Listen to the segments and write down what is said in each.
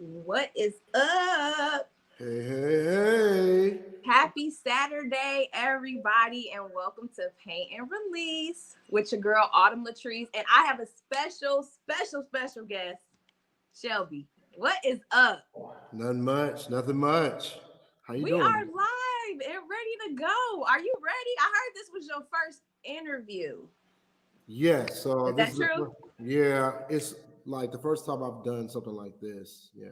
What is up? Hey. Happy Saturday, everybody, and welcome to Paint and Release with your girl, Autumn Latrice. And I have a special guest, Shelby. What is up? Nothing much. How you We doing? are live and ready to go. Are you ready? I heard this was your first interview. Yes. So Is this that is true? it's like the first time I've done something like this. Yeah,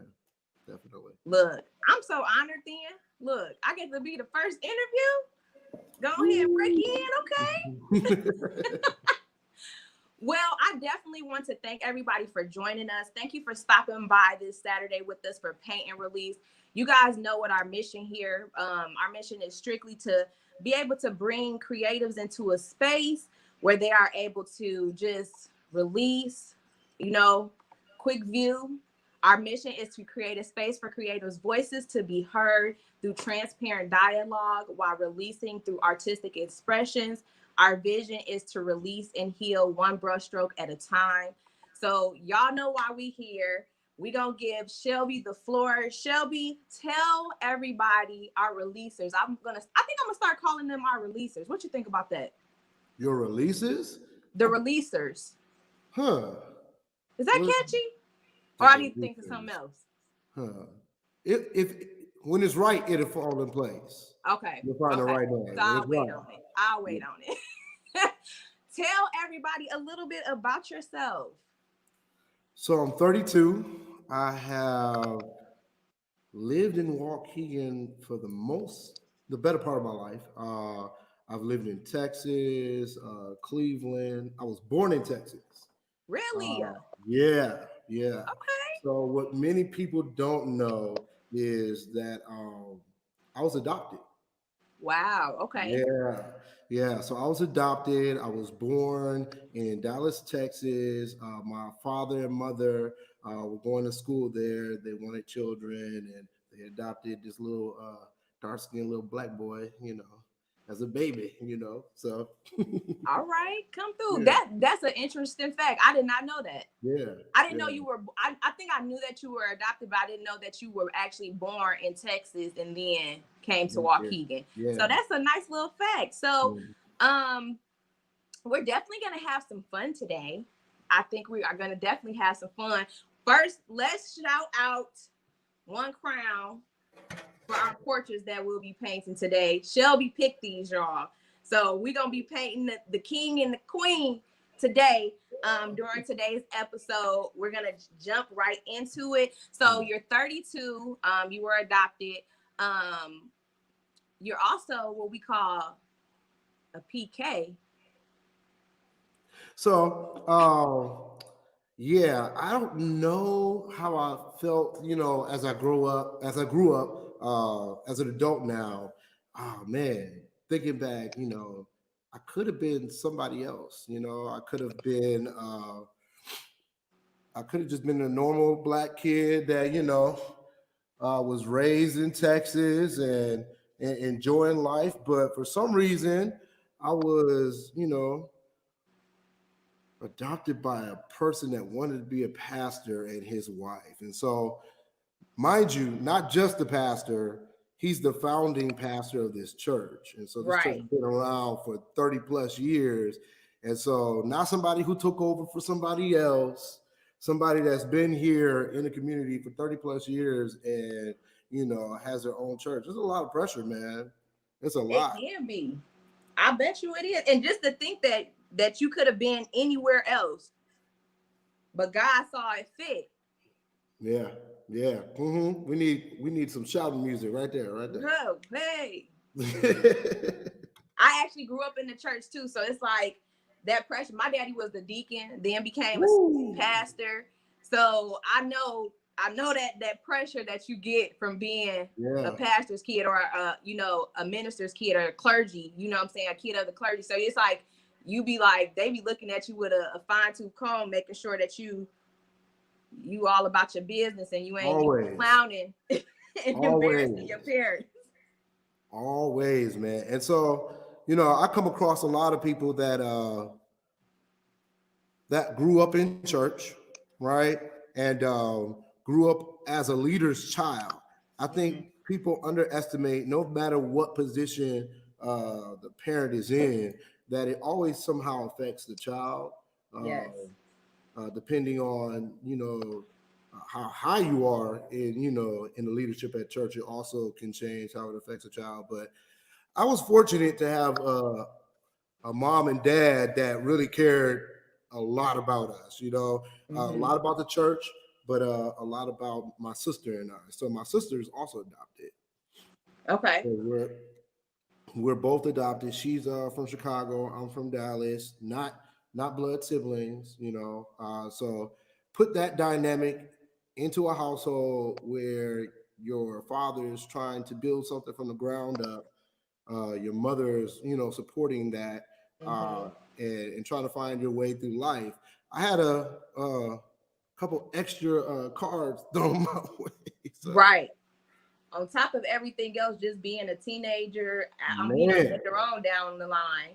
definitely. Look, I'm so honored then. Look, I get to be the first interview. Go ahead, break in, okay? Well, I definitely want to thank everybody for joining us. Thank you for stopping by this Saturday with us for Paint and Release. You guys know what our mission here. Our mission is strictly to be able to bring creatives into a space where they are able to just release, quick view. Our mission is to create a space for creators' voices to be heard through transparent dialogue while releasing through artistic expressions. Our vision is to release and heal one brushstroke at a time. So y'all know why we here. We gonna give Shelby the floor. Shelby, tell everybody our releasers. I think I'm gonna start calling them our releasers. What you think about that? Your releases? The releasers. Huh. Is that What catchy? the Or I need to think of something releasers? else. Huh. If when it's right, it'll fall in place. Okay. You'll find the Okay. right So name. When I'll it's wait right. on it. I'll wait on it. Tell everybody a little bit about yourself. So I'm 32. I have lived in Waukegan for the better part of my life. I've lived in Texas, Cleveland. I was born in Texas. Really? Uh, yeah, yeah. Okay. So what many people don't know is that I was adopted. Wow. Okay. Yeah, yeah. So I was adopted. I was born in Dallas, Texas. My father and mother were going to school there. They wanted children, and they adopted this little dark-skinned little black boy, as a baby. So All right. Come through. yeah, That's an interesting fact. I did not know that. yeah, I didn't know yeah, you were. I think I knew that you were adopted, but I didn't know that you were actually born in Texas and then came to yeah, Waukegan. So yeah. that's a nice little fact. So, Yeah. um, we're definitely gonna have some fun today. I think we are gonna definitely have some fun. First, let's shout out one crown for our portraits that we'll be painting today. Shelby picked these, y'all. So we're going to be painting the king and the queen today. During today's episode, we're going to jump right into it. So you're 32. You were adopted. You're also what we call a PK. So, yeah, I don't know how I felt, as I grew up, as an adult now. Oh man, thinking back, I could have been somebody else. I could have just been a normal black kid that, was raised in Texas and enjoying life, but for some reason, I was, adopted by a person that wanted to be a pastor and his wife. And so, mind you, not just the pastor, he's the founding pastor of this church. And so this church Right. has been around for 30 plus years. And so not somebody who took over for somebody else, somebody that's been here in the community for 30 plus years and, has their own church. There's a lot of pressure, man. It's a It lot. can be. I bet you it is. And just to think that you could have been anywhere else, but God saw it fit. Yeah, yeah. We need some shouting music right there, right there. No, hey. I actually grew up in the church too, so it's like that pressure. My daddy was the deacon, then became Woo. a pastor. So I know that pressure that you get from being a pastor's kid or a minister's kid or a clergy, you know what I'm saying, a kid of the clergy. So it's like you be like, they be looking at you with a fine-tooth comb, making sure that you all about your business and you ain't clowning and embarrassing your parents. Always, man. And so, I come across a lot of people that grew up in church, right? And grew up as a leader's child. I think people underestimate, no matter what position the parent is in, that it always somehow affects the child. Yes. Depending on, how high you are in, in the leadership at church, it also can change how it affects a child. But I was fortunate to have a mom and dad that really cared a lot about us, a lot about the church, but a lot about my sister and I. So my sister is also adopted. Okay. So we're both adopted. She's from Chicago. I'm from Dallas. Not blood siblings, So put that dynamic into a household where your father is trying to build something from the ground up. Your mother is, supporting that and trying to find your way through life. I had a couple extra cards thrown my way. So. Right. On top of everything else, just being a teenager, later on down the line,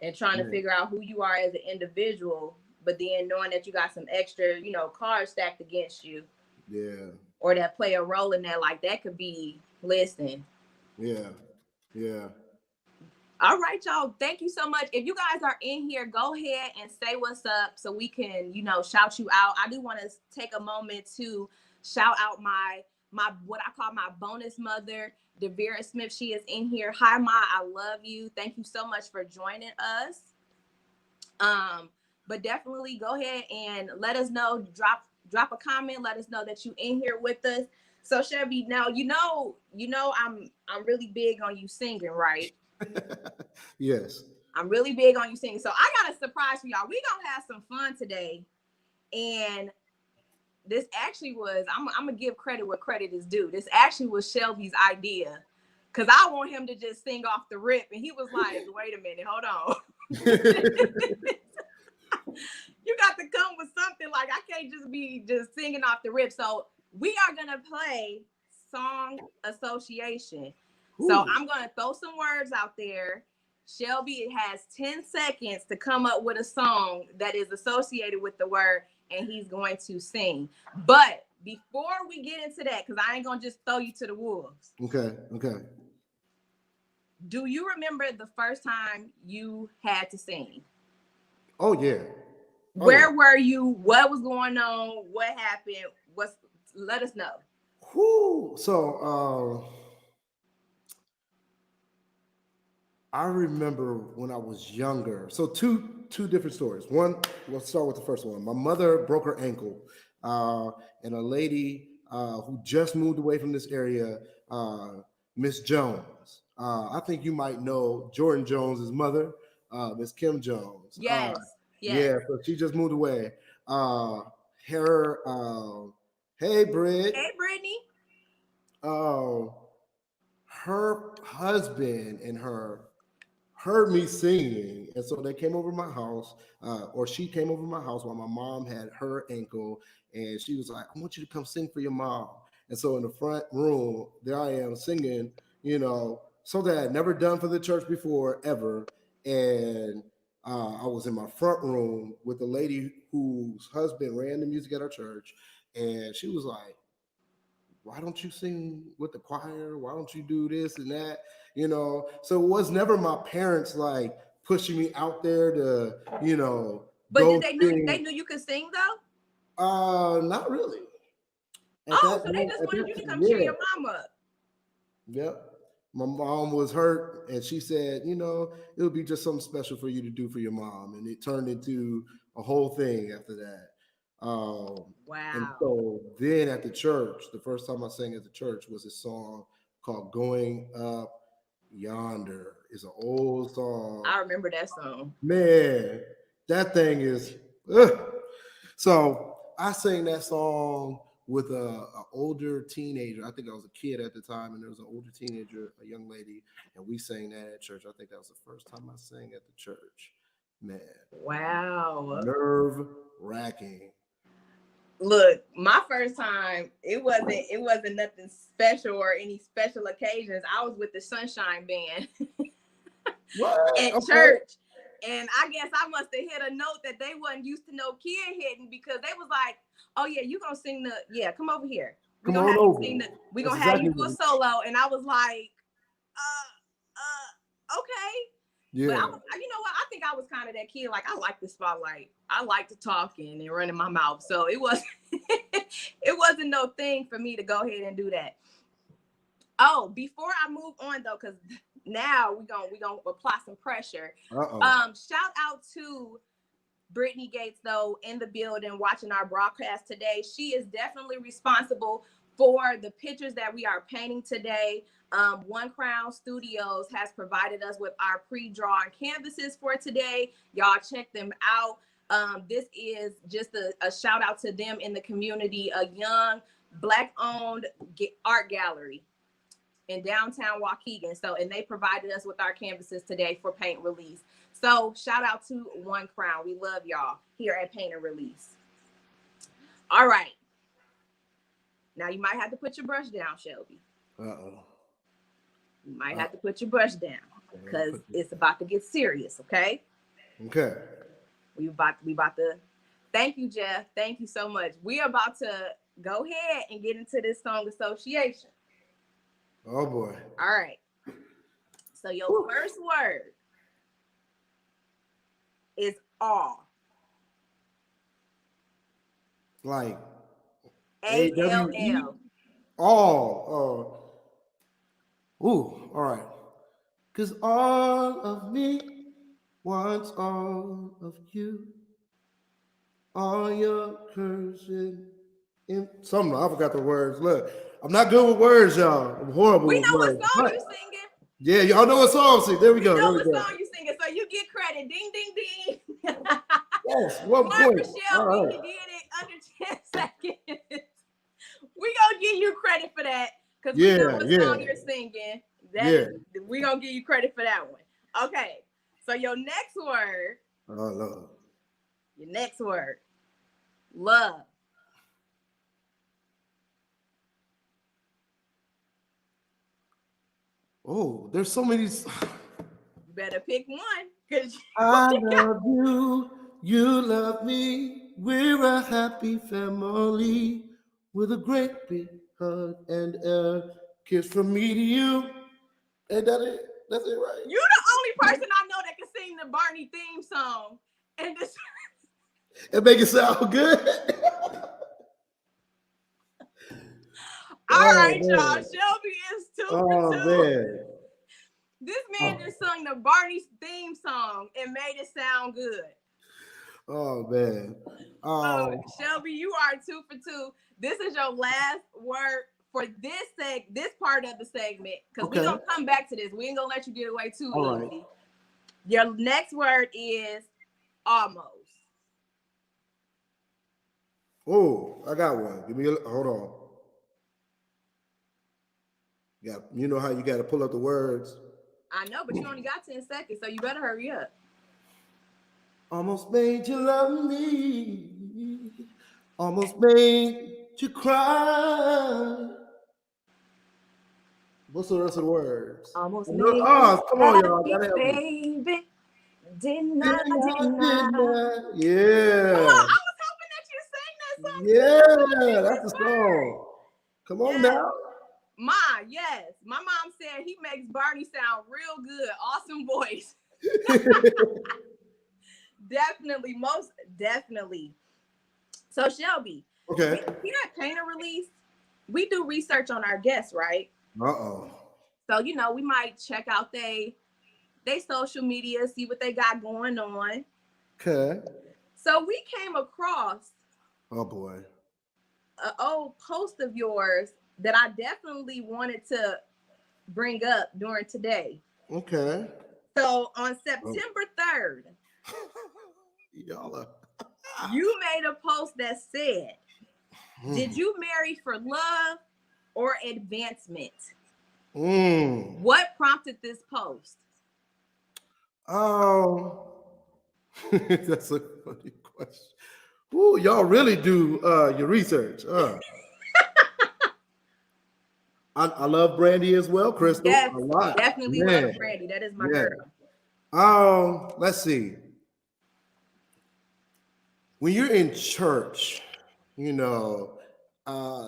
and trying to figure out who you are as an individual, but then knowing that you got some extra, cards stacked against you. Yeah. Or that play a role in that, like that could be, listen. Yeah. All right, y'all. Thank you so much. If you guys are in here, go ahead and say what's up so we can, shout you out. I do want to take a moment to shout out my what I call my bonus mother, Devera Smith. She is in here. Hi, Ma. I love you. Thank you so much for joining us. But definitely go ahead and let us know. Drop a comment. Let us know that you in here with us. So Shelby, now I'm really big on you singing, right? Yes. I'm really big on you singing. So I got a surprise for y'all. We gonna have some fun today. And this actually was, I'm gonna give credit where credit is due. This actually was Shelby's idea. Cause I want him to just sing off the rip. And he was like, wait a minute, hold on. You got to come with something. Like, I can't just be singing off the rip. So we are gonna play song association. Ooh. So I'm gonna throw some words out there. Shelby has 10 seconds to come up with a song that is associated with the word, and he's going to sing. But before we get into that, because I ain't gonna just throw you to the wolves. Okay. Do you remember the first time you had to sing? Oh yeah. Where were you? What was going on? What happened? Let us know. Whoo. So I remember when I was younger. So two different stories. One, let's start with the first one. My mother broke her ankle, and a lady who just moved away from this area, Miss Jones. I think you might know Jordan Jones's mother, Miss Kim Jones. Yes. Yeah, so she just moved away. Hey, Britt. Hey, Brittany. Her husband and her heard me singing, and so they came over my house, or she came over my house while my mom had her ankle, and she was like, I want you to come sing for your mom. And so in the front room, there I am singing, something I had never done for the church before, ever. And I was in my front room with a lady whose husband ran the music at our church, and she was like, why don't you sing with the choir? Why don't you do this and that? So it was never my parents like pushing me out there to, But did they knew you could sing though? Not really. So they just wanted you to come cheer your mom up. Yep. My mom was hurt, and she said, it would be just something special for you to do for your mom. And it turned into a whole thing after that. Wow. And so then at the church, the first time I sang at the church was a song called Going Up Yonder. It's an old song. I remember that song. Man, that thing is. Ugh. So I sang that song with a older teenager. I think I was a kid at the time, and there was an older teenager, a young lady, and we sang that at church. I think that was the first time I sang at the church. Man, Wow. nerve wracking. Look, my first time, it wasn't nothing special or any special occasions. I was with the Sunshine Band What? at Okay. church. And I guess I must have hit a note that they wasn't used to no kid hitting, because they was like, oh yeah, you gonna sing come over here. We're Come gonna on have over. you sing we That's gonna have you exactly do a what- solo. And I was like, okay. But Yeah. you know what? I think I was kind of that kid. Like, I like the spotlight. I like to talking and running my mouth. So it was, it wasn't no thing for me to go ahead and do that. Oh, before I move on though, because now we gonna apply some pressure. Shout out to Brittany Gates though, in the building watching our broadcast today. She is definitely responsible for the pictures that we are painting today. One Crown Studios has provided us with our pre-drawn canvases for today. Y'all check them out. This is just a shout out to them in the community, a young Black-owned art gallery in downtown Waukegan. And they provided us with our canvases today for paint release. So shout out to One Crown. We love y'all here at Paint and Release. All right. Now you might have to put your brush down, Shelby. You might have to put your brush down because it's about to get serious, okay? Okay. We about to. Thank you, Jeff. Thank you so much. We are about to go ahead and get into this song association. Oh boy. All right. So your first word is all. Like ALL. All. All right. Because all of me wants all of you. All your curves in something. I forgot the words. Look, I'm not good with words, y'all. I'm horrible We with know words. what song you singing. Yeah, y'all know what song I'm singing. There we go. Know what song you singing, so you get credit. Ding, ding, ding. Yes, 1 point. Michelle, right. You did it under 10 seconds. We gonna give you credit for that because we know what song you're singing. We gonna give you credit for that one. Okay, so your next word. Oh, Lord. Your next word. Love. Oh, there's so many. You better pick one. I love you. You love me. We're a happy family with a great big hug and a kiss from me to you. Ain't that it? That's it, right? You're the only person I know that can sing the Barney theme song. And this. It make it sound good. All right, y'all. Shelby is 2 for 2. Man. This man just sung the Barney theme song and made it sound good. Oh man. Shelby, you are 2 for 2. This is your last word for this part of the segment, because we're gonna come back to this. We ain't gonna let you get away too easy. Right. Your next word is almost. Oh, I got one. Hold on. You know how you got to pull up the words. I know, but you only got 10 seconds, so you better hurry up. Almost made you love me. Almost made you cry. What's the rest of the words? Almost made you come on, y'all. Gotta help me. Baby. Didn't I? Yeah. Come on, I was hoping that you sang that song. Yeah, that's the song. Come on now. Yes. My mom said he makes Barney sound real good. Awesome voice. Definitely, most definitely. So Shelby, okay. Here at Paint and Release, we do research on our guests, right? So we might check out they social media, see what they got going on. Okay. So we came across an old post of yours that I definitely wanted to bring up during today. Okay. So on Oh. September 3rd, Y'all are. you made a post that said, "Did you marry for love or advancement?" What prompted this post? Um, that's a funny question. Ooh, y'all really do your research. I love Brandy as well, Crystal. Yes, A lot. definitely Man. love Brandy. That is my Yeah. girl. Let's see. When you're in church, you know,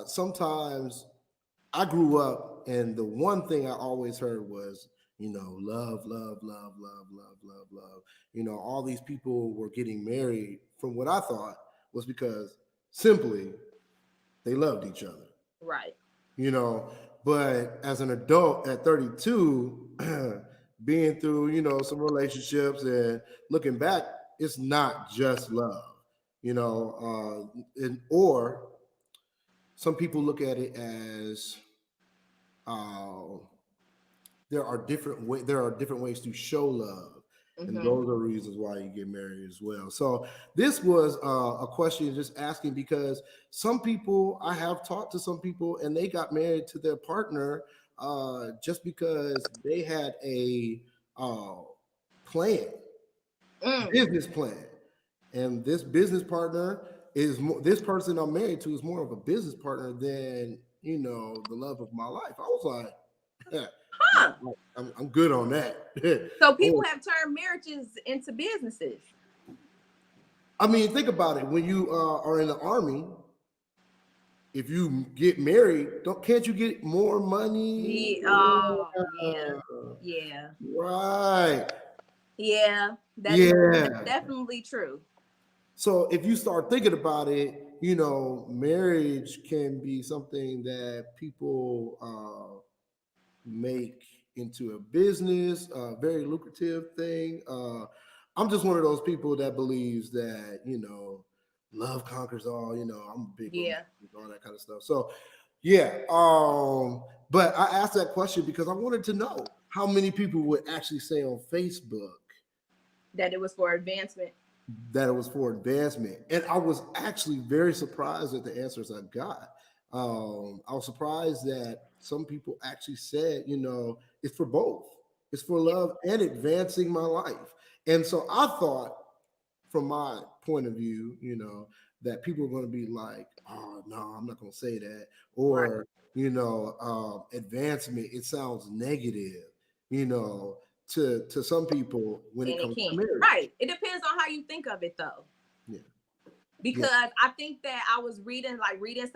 sometimes I grew up and the one thing I always heard was, love, love, love, love, love, love, love. All these people were getting married from what I thought was because simply they loved each other. Right. But as an adult at 32, being through, some relationships and looking back, it's not just love, or some people look at it as uh, there are different ways to show love, and those are reasons why you get married as well. So this was a question just asking because some people, I have talked to some people and they got married to their partner just because they had a plan, business plan, and this business partner is this person I'm married to is more of a business partner than the love of my life. I was like, Huh. I'm good on that. So people have turned marriages into businesses. I mean, think about it. When you are in the army, if you get married, can't you get more money? Oh, yeah. Yeah. Right. Yeah. That's Yeah. definitely true. So if you start thinking about it, marriage can be something that people make into a business, a very lucrative thing. I'm just one of those people that believes that, love conquers all, I'm a big Yeah. all that kind of stuff. So yeah. But I asked that question because I wanted to know how many people would actually say on Facebook That it was for advancement. that it was for advancement. And I was actually very surprised at the answers I got. I was surprised that some people actually said, it's for both. It's for love and advancing my life. And so I thought, from my point of view, that people are going to be like, oh, no, I'm not going to say that. Right. Or, advancement, it sounds negative, to some people when And it it comes to can't. marriage. Right. It depends on how you think of it, though. Yeah. Because I think that I was reading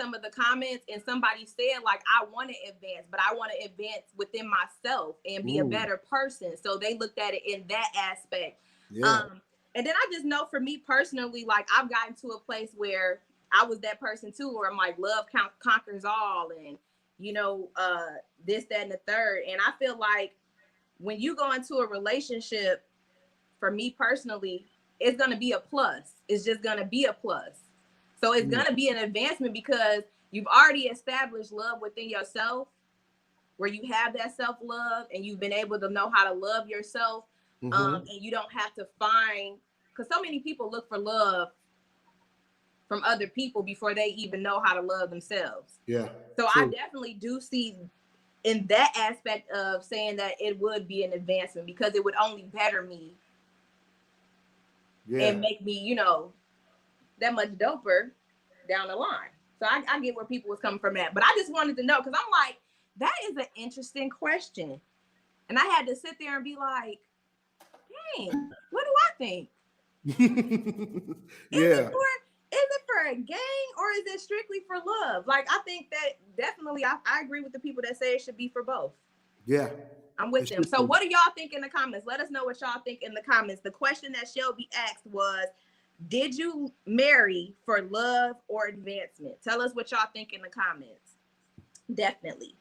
some of the comments, and somebody said, like, I want to advance, but I want to advance within myself and be a better person. So they looked at it in that aspect. Yeah. And then I just know for me personally, like, I've gotten to a place where I was that person too, where I'm like, love conquers all, and this, that, and the third. And I feel like when you go into a relationship, for me personally, it's going to be a plus. It's just going to be a plus. So it's going to be an advancement because you've already established love within yourself, where you have that self-love and you've been able to know how to love yourself. And you don't have to find, because so many people look for love from other people before they even know how to love themselves. Yeah. So True. I definitely do see in that aspect of saying that it would be an advancement because it would only better me and make me, that much doper down the line. So I get where people was coming from that. But I just wanted to know, because I'm like, that is an interesting question. And I had to sit there and be like, dang, what do I think? Yeah. Is it for a gang or is it strictly for love? Like, I think that definitely, I agree with the people that say it should be for both. Yeah. I'm with them. So what do y'all think in the comments? Let us know what y'all think in the comments. The question that Shelby asked was, did you marry for love or advancement? Tell us what y'all think in the comments. Definitely.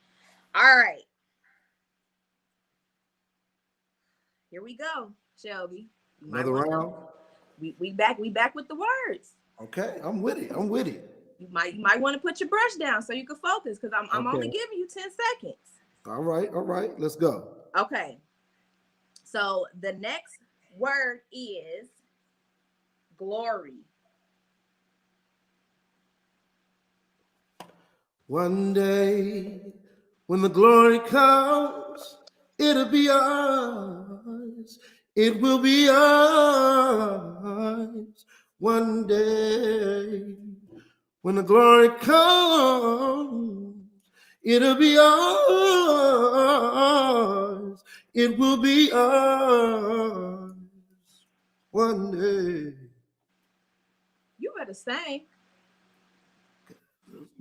All right. Here we go, Shelby. Another round. We back with the words. Okay, I'm with it. I'm with it. You might want to put your brush down so you can focus, because I'm only giving you 10 seconds. All right. Let's go. Okay. So the next word is glory. One day when the glory comes, it'll be ours. It will be ours. One day when the glory comes, it'll be ours. It will be ours. One day. You better sing.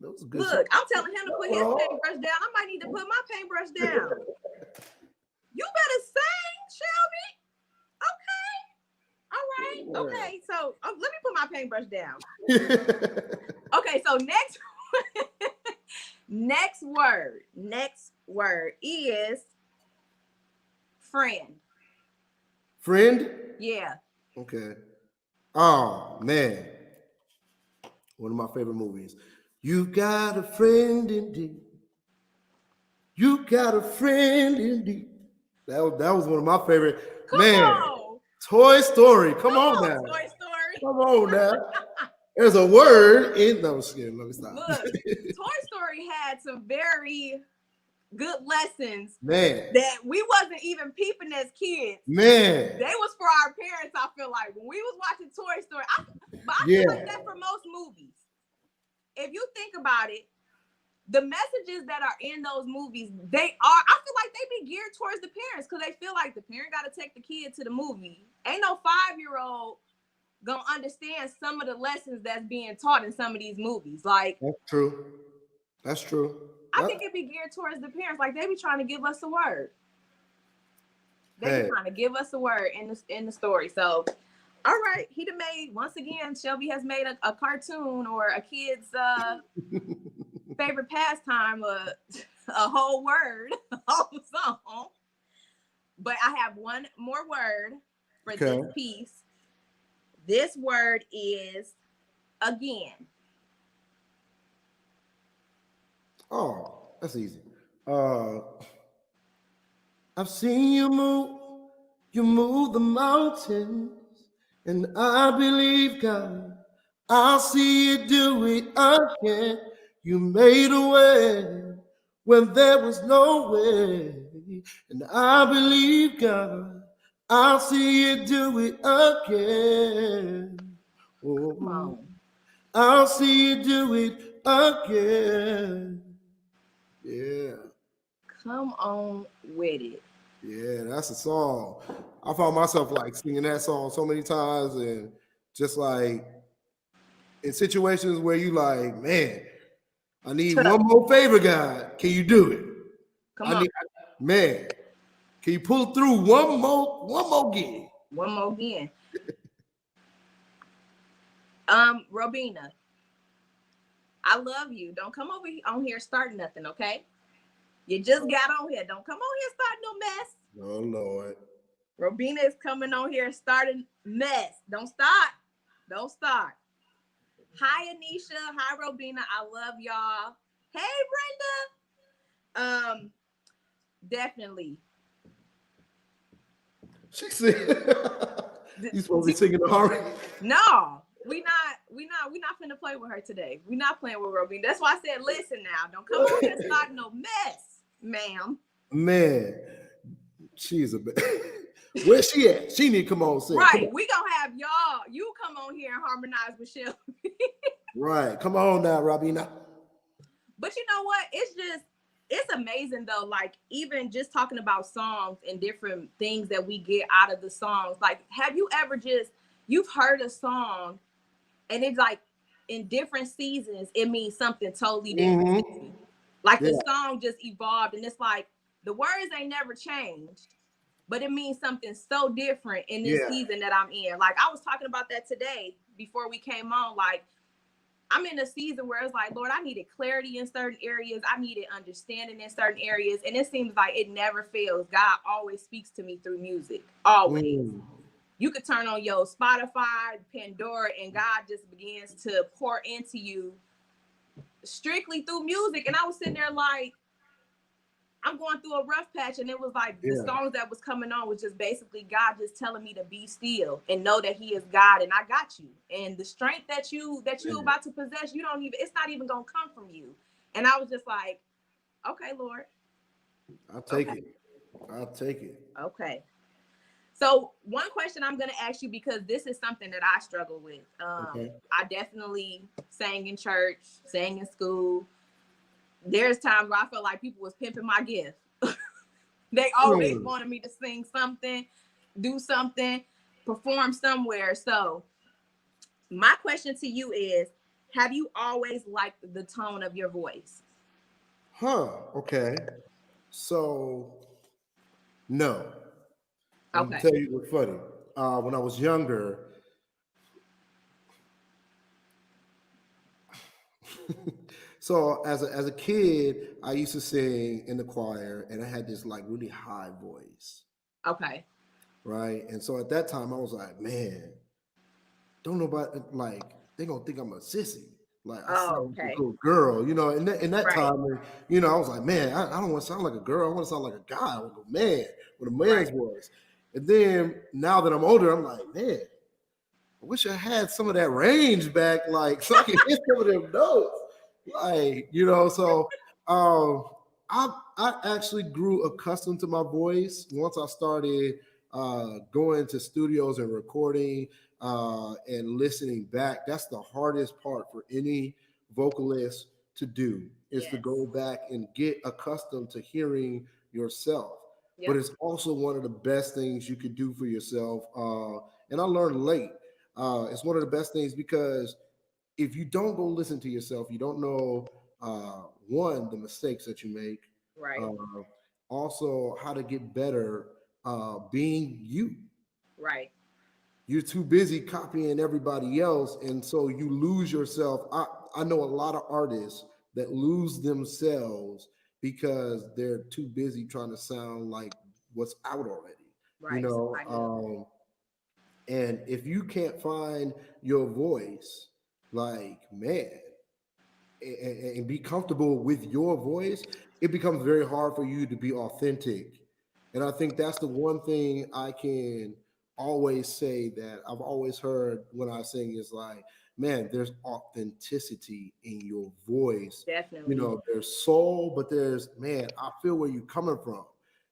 That was a good Look, song. I'm telling him to put his paintbrush down. I might need to put my paintbrush down. You better sing, Shelby. Okay. All right. Okay. So let me put my paintbrush down. Okay. So next word is friend. Friend? Yeah. Okay. Oh, man. One of my favorite movies. You got a friend indeed. You got a friend indeed. That was one of my favorite. Come man. on. Toy Story. Come on now. Toy Story. Come on now. There's a word in. No, I'm scared. Let me stop. Look, Toy Story had some very good lessons, man, that we wasn't even peeping as kids. Man, they was for our parents. I feel like when we was watching Toy Story, I feel like that for most movies. If you think about it, the messages that are in those movies, I feel like they be geared towards the parents, because they feel like the parent got to take the kid to the movie. Ain't no 5-year-old gonna understand some of the lessons that's being taught in some of these movies. Like, that's true. I think it be geared towards the parents. Like, they be trying to give us a word. They be trying to give us a word in the story. So, all right, he done made, once again, Shelby has made a cartoon or a kid's favorite pastime, a whole word, a whole song. But I have one more word for this piece. This word is again. Oh, that's easy. I've seen you move the mountains, and I believe, God, I'll see you do it again. You made a way when there was no way, and I believe, God, I'll see you do it again. Oh, I'll see you do it again. Yeah. Come on with it. Yeah, that's a song. I found myself like singing that song so many times, and just like in situations where you like, man, I need one more favor, God. Can you do it? Man, can you pull through one more again? One more again. Robina, I love you. Don't come over on here starting nothing, okay? You just got on here. Don't come on here starting no mess. Oh, Lord. Robina is coming on here starting mess. Don't start. Don't start. Hi, Anisha. Hi, Robina. I love y'all. Hey, Brenda. Definitely. She said, you supposed to be singing the harmony? No, we not finna play with her today. We not playing with Robina. That's why I said, listen now. Don't come on here starting no mess, ma'am. Man, she's a where's she at? She need to come on sing. Right, we gonna have y'all. You come on here and harmonize with Shelby. Right, come on now, Robina. But you know what? It's amazing though. Like, even just talking about songs and different things that we get out of the songs. Like, have you ever you've heard a song and it's like in different seasons, it means something totally different. Mm-hmm. Like the song just evolved, and it's like the words ain't never changed, but it means something so different in this season that I'm in. Like, I was talking about that today before we came on. Like, I'm in a season where it's like, Lord, I needed clarity in certain areas. I needed understanding in certain areas. And it seems like it never fails. God always speaks to me through music. Always. You could turn on your Spotify, Pandora, and God just begins to pour into you strictly through music. And I was sitting there like, I'm going through a rough patch, and it was like the songs that was coming on was just basically God just telling me to be still and know that He is God and I got you. And the strength that you about to possess, you don't even, it's not even gonna come from you. And I was just like, okay, Lord, I'll take it. I'll take it. Okay. So one question I'm gonna ask you, because this is something that I struggle with. I definitely sang in church, sang in school. There's times where I felt like people was pimping my gift. They always wanted me to sing something, do something, perform somewhere. So my question to you is, have you always liked the tone of your voice? Okay. So, no. I'm Okay. gonna tell you what's funny. When I was younger, so as a kid, I used to sing in the choir, and I had this like really high voice. Okay. Right. And so at that time, I was like, man, don't nobody like they gonna think I'm a sissy. Like I sound like a little girl, you know. In that time, you know, I was like, man, I don't want to sound like a girl. I want to sound like a guy, like a man with a man's voice. And then now that I'm older, I'm like, man, I wish I had some of that range back, like so I can hit some of them notes. Like, you know, so I actually grew accustomed to my voice once I started going to studios and recording and listening back. That's the hardest part for any vocalist to do, is to go back and get accustomed to hearing yourself. But it's also one of the best things you could do for yourself. And I learned late. It's one of the best things because if you don't go listen to yourself, you don't know one, the mistakes that you make, also how to get better being you. Right. You're too busy copying everybody else, and so you lose yourself. I know a lot of artists that lose themselves because they're too busy trying to sound like what's out already. You know, and if you can't find your voice, like, man, and be comfortable with your voice, it becomes very hard for you to be authentic. And I think that's the one thing I can always say that I've always heard when I sing is like, man, there's authenticity in your voice. Definitely. You know, there's soul, but there's, man, I feel where you're coming from.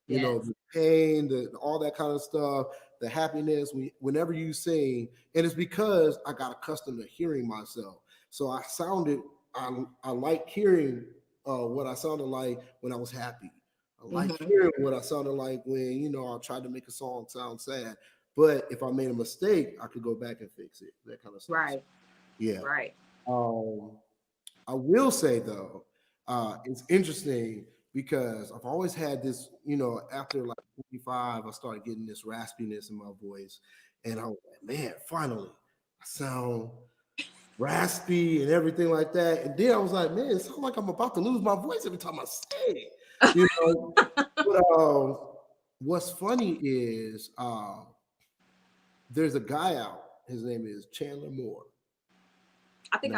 You know, the pain, all that kind of stuff, the happiness. Whenever you sing, and it's because I got accustomed to hearing myself. So I like hearing what I sounded like when I was happy. I like hearing what I sounded like when, you know, I tried to make a song sound sad. But if I made a mistake, I could go back and fix it. That kind of stuff. Right. Yeah. Right. I will say though, it's interesting because I've always had this, you know, after like 45, I started getting this raspiness in my voice. And I was like, man, finally, I sound raspy and everything like that. And then I was like, man, it sounds like I'm about to lose my voice every time I say it. You know, but what's funny is there's a guy out. His name is Chandler Moore. I think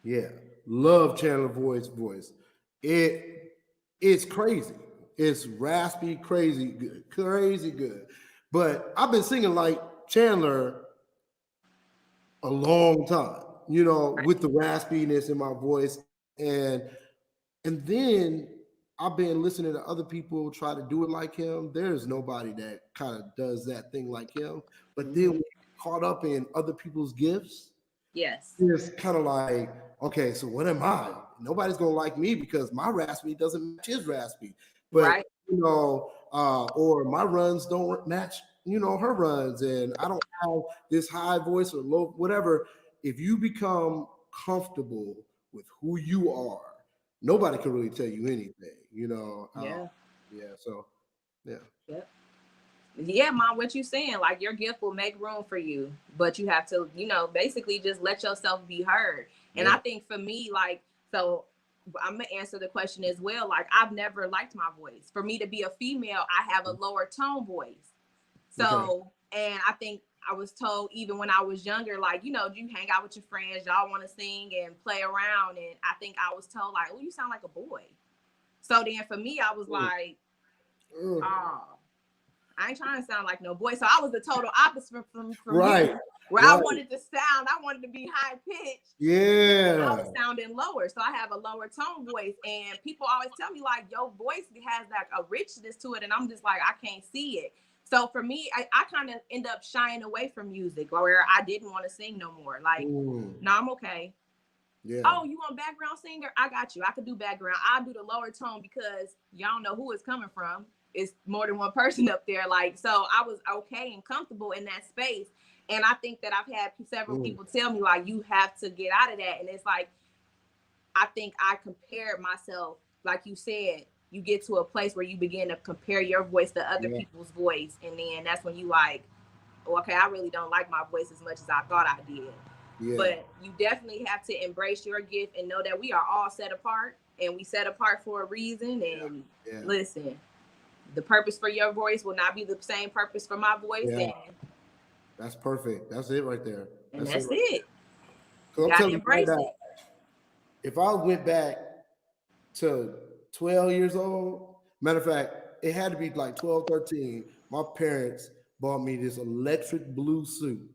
Yeah. Love Chandler voice. It's crazy. It's raspy, crazy good. But I've been singing like Chandler a long time, you know, with the raspiness in my voice. And then I've been listening to other people try to do it like him. There's nobody that kind of does that thing like him. But then when you get caught up in other people's gifts, it's kind of like, okay, so what am I? Nobody's gonna like me because my raspy doesn't match his raspy. But you know, or my runs don't match, you know, her runs, and I don't have this high voice or low, whatever. If you become comfortable with who you are, nobody can really tell you anything, you know. So yeah, Mom, what you saying? Like, your gift will make room for you, but you have to, you know, basically just let yourself be heard. And I think for me, like, so I'm gonna answer the question as well. Like, I've never liked my voice. For me to be a female, I have a lower tone voice. So, and I think I was told even when I was younger, like, you know, you hang out with your friends, y'all want to sing and play around. And I think I was told, like, oh, you sound like a boy. So then for me, I was like, oh, I ain't trying to sound like no boy. So I was the total opposite from right. you, where I wanted to be high pitched. Yeah. I was sounding lower. So I have a lower tone voice. And people always tell me like, your voice has like a richness to it. And I'm just like, I can't see it. So for me, I kind of end up shying away from music where I didn't want to sing no more. Like, no, I'm okay. Yeah. Oh, you want background singer? I got you. I could do background. I'll do the lower tone because y'all know who it's coming from. It's more than one person up there. Like, so I was okay and comfortable in that space. And I think that I've had several people tell me, like, you have to get out of that. And it's like, I think I compared myself, like you said, you get to a place where you begin to compare your voice to other people's voice. And then that's when you like, okay, I really don't like my voice as much as I thought I did. Yeah. But you definitely have to embrace your gift and know that we are all set apart, and we set apart for a reason. And listen, the purpose for your voice will not be the same purpose for my voice. Yeah. And that's perfect. That's it right there. That's it. Because I'm telling you right now, if I went back to 12 years old, matter of fact, it had to be like 12, 13. My parents bought me this electric blue suit.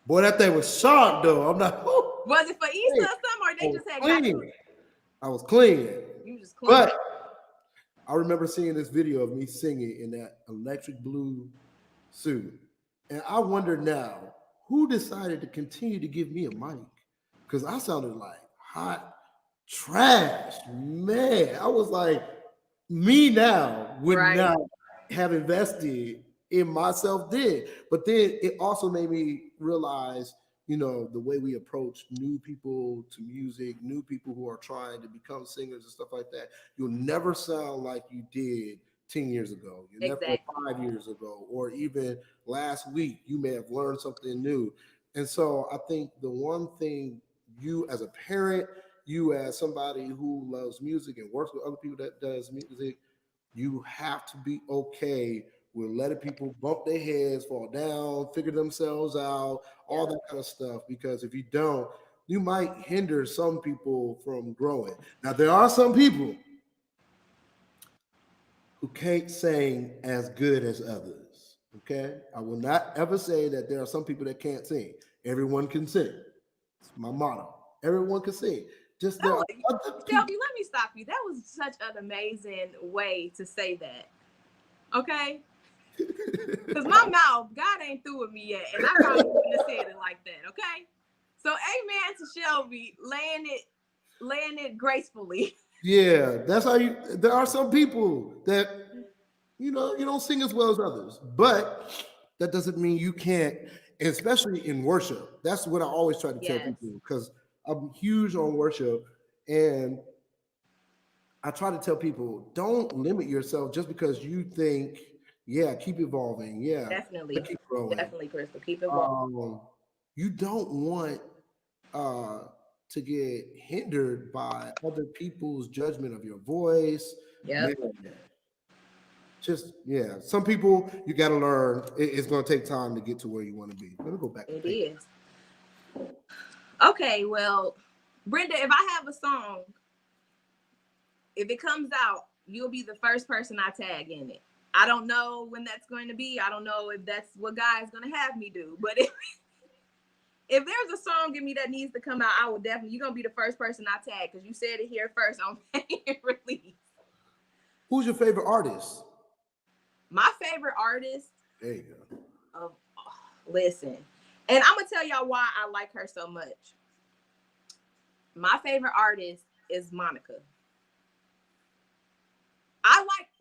Boy, that thing was sharp though. I'm not. Was it for Easter or something, or they just had clean? I was clean. You just clean. But I remember seeing this video of me singing in that electric blue suit, and I wonder now who decided to continue to give me a mic, because I sounded like hot trash, man. I was like, me now would not have invested in myself then. But then it also made me realize, you know, the way we approach new people to music, new people who are trying to become singers and stuff like that. You'll never sound like you did 10 years ago. You never 5 years ago, or even last week. You may have learned something new. And so I think the one thing, you as a parent, you as somebody who loves music and works with other people that does music, you have to be okay with letting people bump their heads, fall down, figure themselves out, all that kind of stuff. Because if you don't, you might hinder some people from growing. Now, there are some people who can't sing as good as others, okay? I will not ever say that there are some people that can't sing. Everyone can sing. It's my motto. Everyone can sing. Just there are other people. Shelby, let me stop you. That was such an amazing way to say that. Okay? Because my mouth, God ain't through with me yet, and I probably wouldn't have said it like that. Okay? So amen to Shelby laying it gracefully. Yeah, that's how you. There are some people that, you know, you don't sing as well as others, but that doesn't mean you can't. Especially in worship, that's what I always try to tell people, because I'm huge on worship, and I try to tell people, don't limit yourself just because you think, keep evolving, definitely, keep growing, definitely, Crystal, keep evolving. You don't want to get hindered by other people's judgment of your voice. Just some people, you got to learn. It's going to take time to get to where you want to be. Let me go back. It is. Okay, well, Brenda, if I have a song, if it comes out, you'll be the first person I tag in it. I don't know when that's going to be. I don't know if that's what God is going to have me do. But if there's a song in me that needs to come out, I will definitely. You're going to be the first person I tag, because you said it here first on release. Who's your favorite artist? My favorite artist. There you go. Listen, and I'm gonna tell y'all why I like her so much. My favorite artist is Monica.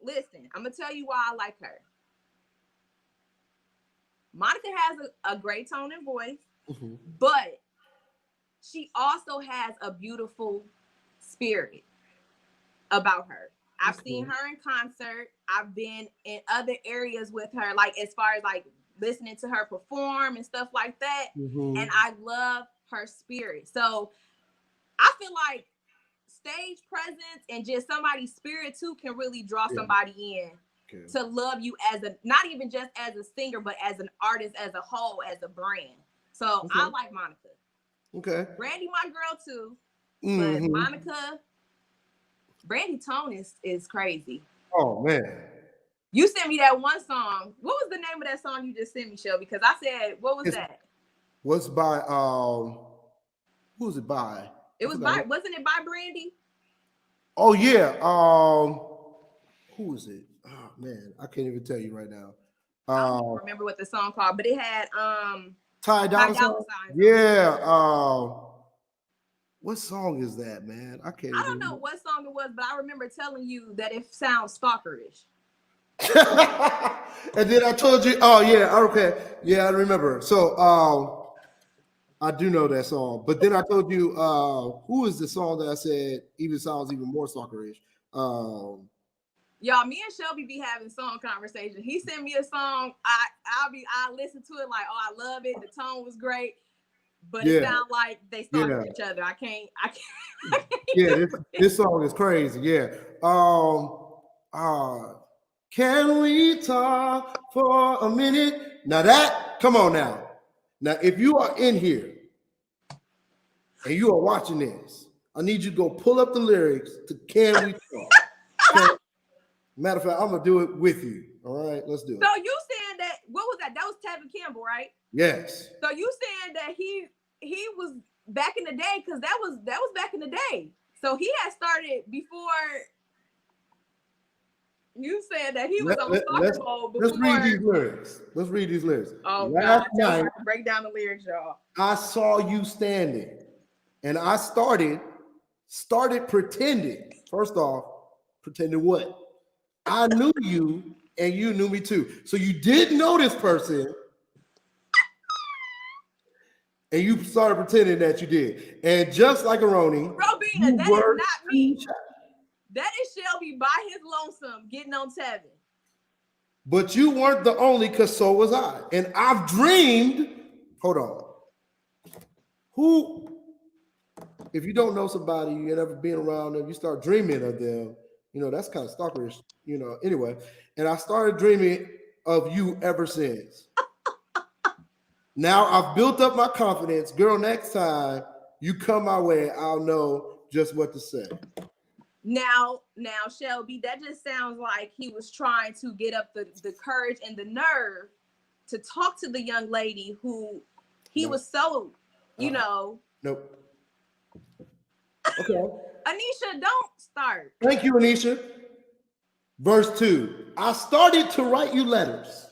Listen, I'm gonna tell you why I like her. Monica has a great tone and voice, but she also has a beautiful spirit about her. I've seen her in concert. I've been in other areas with her, like as far as like listening to her perform and stuff like that. And I love her spirit. So I feel like stage presence and just somebody's spirit too can really draw somebody in to love you as not even just as a singer, but as an artist, as a whole, as a brand. So I like Monica. Okay. Brandy, my girl too. But Mm-hmm. Monica, Brandy tone is crazy. Oh man. You sent me that one song. What was the name of that song you just sent me, Shelby? Because I said, what was that? What's by who was it by? It was by, wasn't it by Brandy? Oh yeah. Who was it? Oh man, I can't even tell you right now. I don't even remember what the song called, but it had Ty Dolla Sign. Yeah. What song is that, man? I don't know what song it was, but I remember telling you that it sounds stalkerish. And then I told you, oh yeah, okay. Yeah, I remember. So I do know that song. But then I told you who is the song that I said even sounds even more stalkerish. Y'all, me and Shelby be having song conversation. He sent me a song. I listen to it like, oh, I love it. The tone was great. But it sounds like they stalking each other. I can't yeah, this song is crazy. Yeah. Can we talk for a minute? Now come on now. Now, if you are in here and you are watching this, I need you to go pull up the lyrics to Can We Talk? Okay? Matter of fact, I'm gonna do it with you. All right, let's do it. So you saying that, what was that? That was Tevin Campbell, right? Yes. So you saying that he was back in the day, because that was back in the day. So he had started before. You said that he was on stalker mode before. Let's read these lyrics. Let's read these lyrics. Oh, last night, break down the lyrics, y'all. I saw you standing, and I started pretending. First off, pretending what? I knew you, and you knew me too. So you did know this person, and you started pretending that you did. And just like Aroni, Robina, that is not me. That is Shelby by his lonesome getting on Tevin. But you weren't the only, because so was I. And I've dreamed. Hold on. Who, if you don't know somebody, you never been around them, you start dreaming of them, you know, that's kind of stalkerish, you know. Anyway, and I started dreaming of you ever since. Now I've built up my confidence. Girl, next time you come my way, I'll know just what to say. Now, Shelby, that just sounds like he was trying to get up the courage and the nerve to talk to the young lady who he was so, you know. Nope. Okay. Anisha, don't start. Thank you, Anisha. Verse 2. I started to write you letters,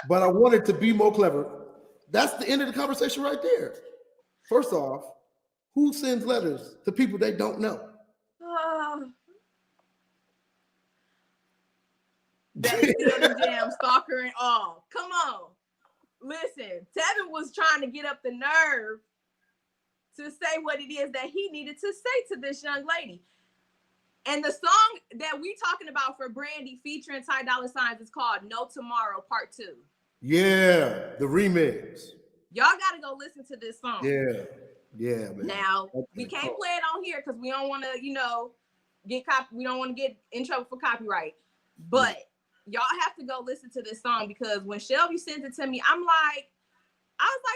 but I wanted to be more clever. That's the end of the conversation right there. First off, who sends letters to people they don't know? That is the damn stalker and all. Come on. Listen, Tevin was trying to get up the nerve to say what it is that he needed to say to this young lady. And the song that we talking about for Brandy featuring Ty Dolla Sign is called No Tomorrow Part 2. Yeah, the remix. Y'all got to go listen to this song. Yeah, man. Now, we can't play it on here because we don't want to, you know, we don't want to get in trouble for copyright. But y'all have to go listen to this song, because when Shelby sent it to me, I was like,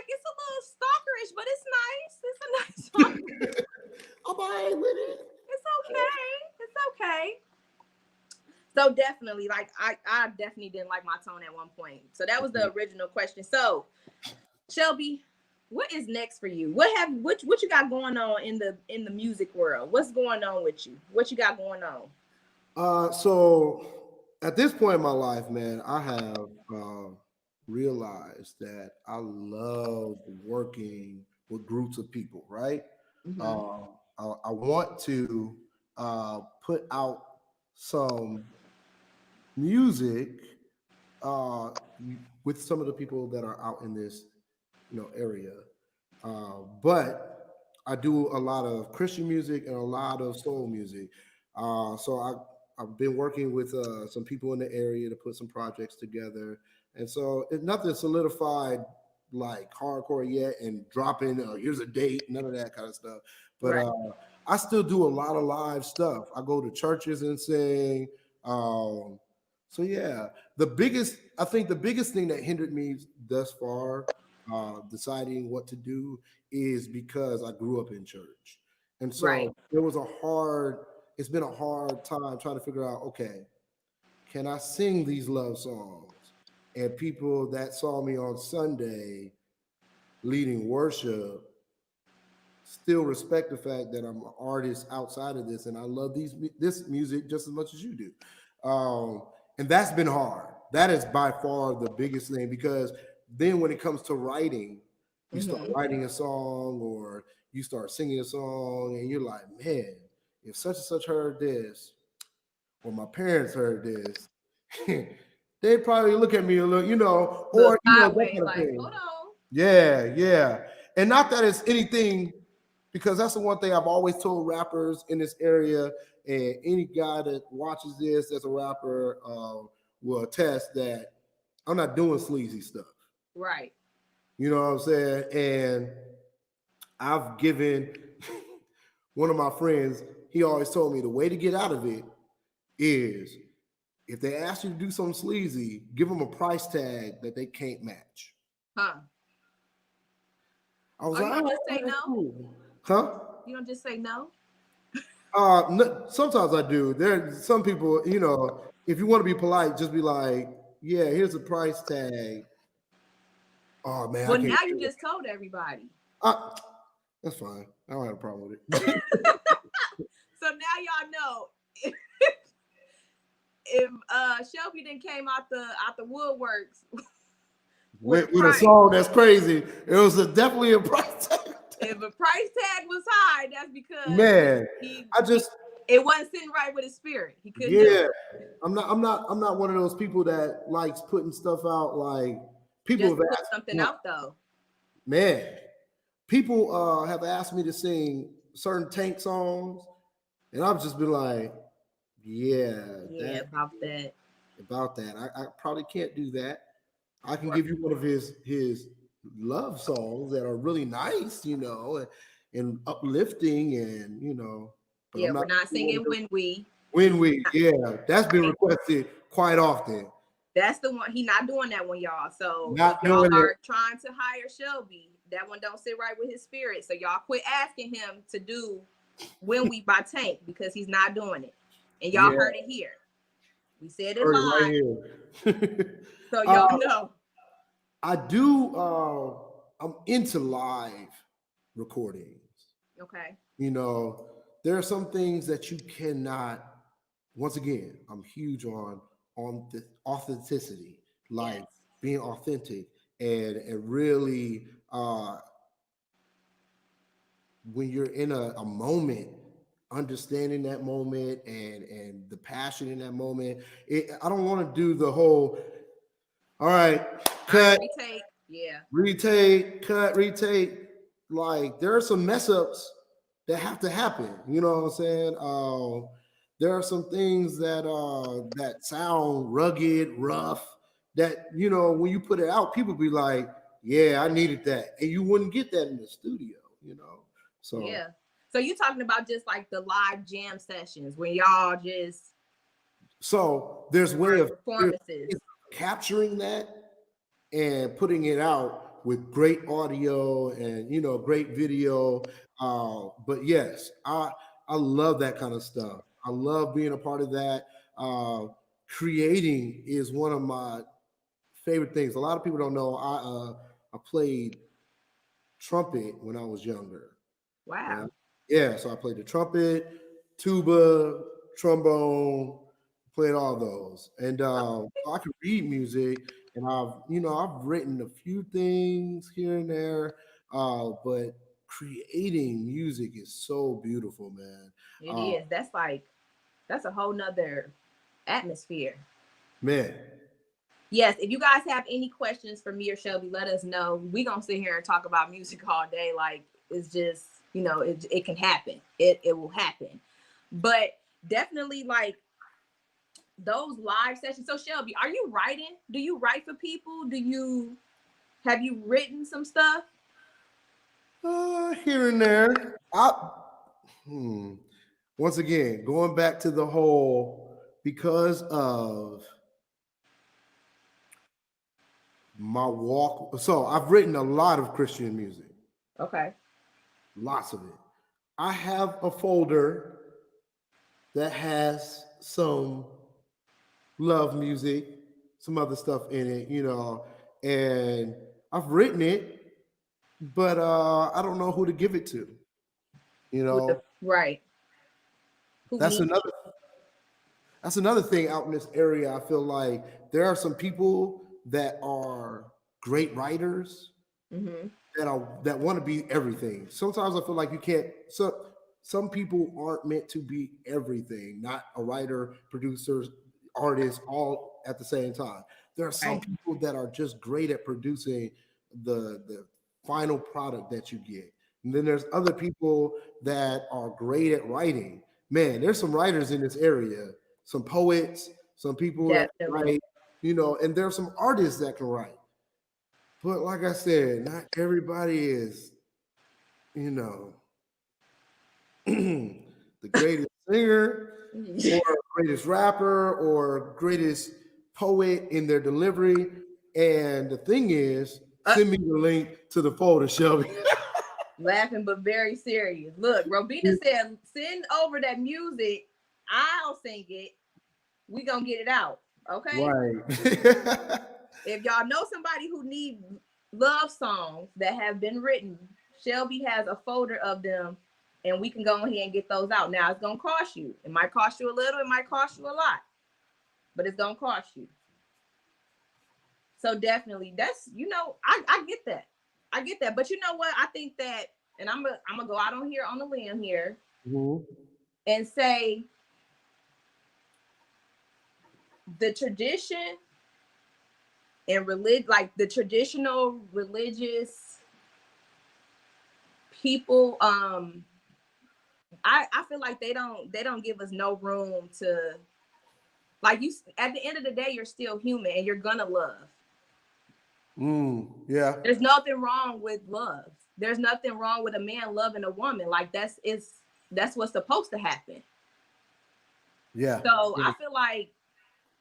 it's a little stalkerish, but it's nice. It's a nice song. I'm all right with it. It's okay. So definitely, like, I definitely didn't like my tone at one point. So that was the original question. So, Shelby, what is next for you? What you got going on in the music world? What's going on with you? What you got going on? So at this point in my life, man, I have realized that I love working with groups of people, right? Mm-hmm. I want to put out some music with some of the people that are out in this, you know, area. But I do a lot of Christian music and a lot of soul music. So I've been working with some people in the area to put some projects together. And so it's nothing solidified like hardcore yet and dropping, here's a date, none of that kind of stuff. But right. I still do a lot of live stuff. I go to churches and sing. So yeah, the biggest thing that hindered me thus far deciding what to do is because I grew up in church. And so Right. it's been a hard time trying to figure out, okay, can I sing these love songs? And people that saw me on Sunday leading worship still respect the fact that I'm an artist outside of this, and I love this music just as much as you do. And that's been hard. That is by far the biggest thing, because then when it comes to writing, you start writing a song or you start singing a song, and you're like, man, if such and such heard this, or my parents heard this, they'd probably look at me a little, Look or that sideways, kind of like, thing. hold on. Yeah. And not that it's anything, because that's the one thing I've always told rappers in this area, and any guy that watches this as a rapper will attest that I'm not doing sleazy stuff. Right. You know what I'm saying? And I've given one of my friends, he always told me the way to get out of it is, if they ask you to do something sleazy, give them a price tag that they can't match. Huh. I was Oh, you like, don't just say that's no? cool. Huh? You don't just say no? Sometimes I do. There's some people, if you want to be polite, just be like, yeah, here's a price tag. Oh man, Well, I can't now do you it. just told everybody. That's fine. I don't have a problem with it. So now y'all know if Shelby then came out the woodworks with a song that's crazy, it was definitely a price tag. If a price tag was high, that's because Man, it wasn't sitting right with his spirit. He couldn't do it. I'm not one of those people that likes putting stuff out. Like, people Just have put asked, something out though. Man, people have asked me to sing certain Tank songs, and I've just been like, about that. I probably can't do that. I can give you one of his love songs that are really nice, and uplifting, and but Yeah, we're not singing When We. That's been requested quite often. That's the one. He not doing that one, y'all. So Not if y'all doing are it. trying to hire Shelby, that one don't sit right with his spirit. So y'all quit asking him to do When We by Tank, because he's not doing it. And y'all heard it here. We said it live. Right here. So y'all know. I do. I'm into live recordings. Okay. There are some things that you cannot. Once again, I'm huge on the authenticity, like being authentic, and really when you're in a moment, understanding that moment and the passion in that moment. I don't want to do the whole, all right, cut, retake. Yeah. Retake, cut, retake. Like, there are some mess ups that have to happen. You know what I'm saying? There are some things that sound rugged, rough. That when you put it out, people be like, "Yeah, I needed that," and you wouldn't get that in the studio. So yeah. So you talking about just like the live jam sessions where y'all just. So there's way of performances, capturing that and putting it out with great audio and great video. But yes, I love that kind of stuff. I love being a part of that. Creating is one of my favorite things. A lot of people don't know I played trumpet when I was younger. Wow. Yeah, so I played the trumpet, tuba, trombone, played all those, and so I can read music, and I've written a few things here and there, but creating music is so beautiful, man. It is. That's a whole nother atmosphere, man. Yes, if you guys have any questions for me or Shelby, let us know. We gonna sit here and talk about music all day. Like, it's just, it can happen. It will happen. But definitely, like, those live sessions. So Shelby, are you writing? Do you write for people? Have you written some stuff? Here and there. Once again, going back to the whole, because of my walk. So I've written a lot of Christian music. Okay. Lots of it. I have a folder that has some love music, some other stuff in it, and I've written it, but I don't know who to give it to. Right. Who That's needs another it? that's another thing out in this area. I feel like there are some people that are great writers Mm-hmm. that want to be everything. Sometimes I feel like you can't. Some people aren't meant to be everything. Not a writer, producer, artist, all at the same time. There are some Right. people that are just great at producing the final product that you get. And then there's other people that are great at writing. Man, there's some writers in this area, some poets, some people that can Definitely. write, and there's some artists that can write. But like I said, not everybody is, you know, the greatest singer or greatest rapper or greatest poet in their delivery. And the thing is, send me the link to the folder, Shelby. Laughing but very serious. Look, Robina said, send over that music. I'll sing it. We gonna get it out. Okay. Right. If y'all know somebody who needs love songs that have been written, Shelby has a folder of them, and we can go ahead and get those out. Now it's gonna cost you. It might cost you a little, it might cost you a lot, but it's gonna cost you. So definitely, that's I get that. I get that. But you know what? I think that, and I'm gonna go out on here on the limb here and say the tradition and like the traditional religious people, I feel like they don't give us no room to, like, you at the end of the day, you're still human and you're gonna love. Yeah. There's nothing wrong with love. There's nothing wrong with a man loving a woman. Like that's what's supposed to happen. Yeah. So I feel like